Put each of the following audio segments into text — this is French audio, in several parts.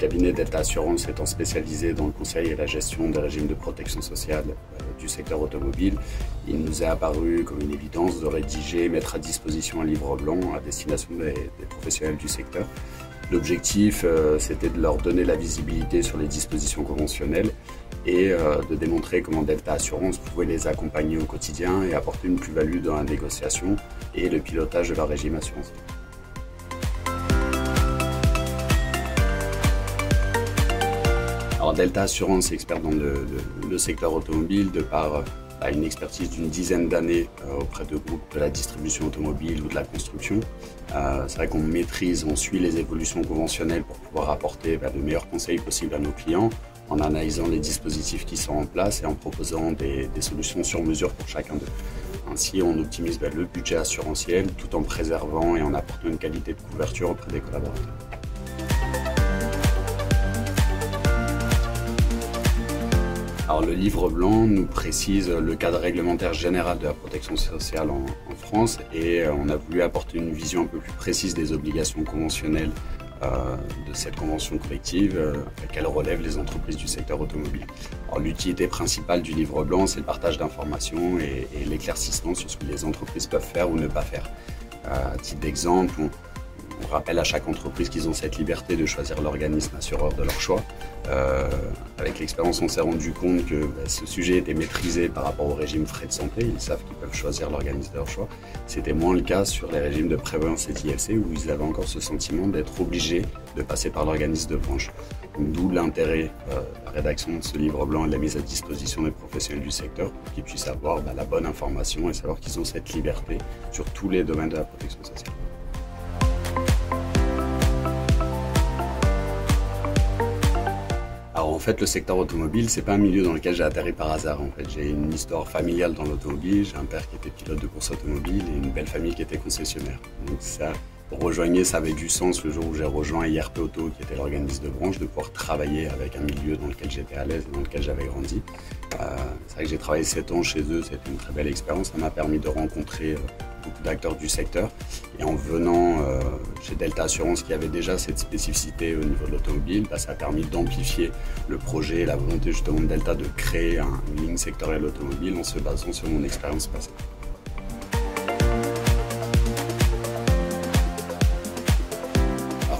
cabinet Delta Assurance étant spécialisé dans le conseil et la gestion des régimes de protection sociale du secteur automobile, il nous est apparu comme une évidence de rédiger et mettre à disposition un livre blanc à destination des professionnels du secteur. L'objectif, c'était de leur donner la visibilité sur les dispositions conventionnelles et de démontrer comment Delta Assurance pouvait les accompagner au quotidien et apporter une plus-value dans la négociation et le pilotage de leur régime assurantiel. Alors Delta Assurance est expert dans le secteur automobile de par une expertise d'une dizaine d'années auprès de groupes de la distribution automobile ou de la construction. C'est vrai qu'on maîtrise, on suit les évolutions conventionnelles pour pouvoir apporter de meilleurs conseils possibles à nos clients en analysant les dispositifs qui sont en place et en proposant des solutions sur mesure pour chacun d'eux. Ainsi, on optimise le budget assurantiel tout en préservant et en apportant une qualité de couverture auprès des collaborateurs. Alors, le livre blanc nous précise le cadre réglementaire général de la protection sociale en France et on a voulu apporter une vision un peu plus précise des obligations conventionnelles de cette convention collective à laquelle relèvent les entreprises du secteur automobile. L'utilité principale du livre blanc, c'est le partage d'informations et l'éclaircissement sur ce que les entreprises peuvent faire ou ne pas faire. À titre d'exemple, on rappelle à chaque entreprise qu'ils ont cette liberté de choisir l'organisme assureur de leur choix. Avec l'expérience, on s'est rendu compte que ce sujet était maîtrisé par rapport au régime frais de santé. Ils savent qu'ils peuvent choisir l'organisme de leur choix. C'était moins le cas sur les régimes de prévoyance et d'ILC où ils avaient encore ce sentiment d'être obligés de passer par l'organisme de branche. D'où l'intérêt de la rédaction de ce livre blanc et de la mise à disposition des professionnels du secteur pour qu'ils puissent avoir la bonne information et savoir qu'ils ont cette liberté sur tous les domaines de la protection sociale. Alors en fait, le secteur automobile, c'est pas un milieu dans lequel j'ai atterri par hasard. En fait, j'ai une histoire familiale dans l'automobile. J'ai un père qui était pilote de course automobile et une belle famille qui était concessionnaire. Donc ça avait du sens le jour où j'ai rejoint IRP Auto, qui était l'organisme de branche, de pouvoir travailler avec un milieu dans lequel j'étais à l'aise et dans lequel j'avais grandi. C'est vrai que j'ai travaillé 7 ans chez eux, c'était une très belle expérience. Ça m'a permis de rencontrer beaucoup d'acteurs du secteur. Et en venant chez Delta Assurance, qui avait déjà cette spécificité au niveau de l'automobile, ça a permis d'amplifier le projet et la volonté justement de Delta de créer une ligne sectorielle automobile en se basant sur mon expérience passée.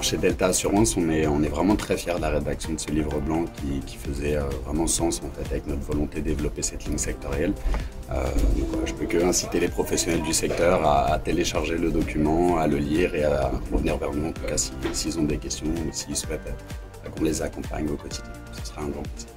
Chez Delta Assurance, on est vraiment très fiers de la rédaction de ce livre blanc qui faisait vraiment sens en fait, avec notre volonté de développer cette ligne sectorielle. Je peux que inciter les professionnels du secteur à télécharger le document, à le lire et à revenir vers nous en tout cas s'ils ont des questions ou s'ils souhaitent qu'on les accompagne au quotidien. Ce sera un grand plaisir.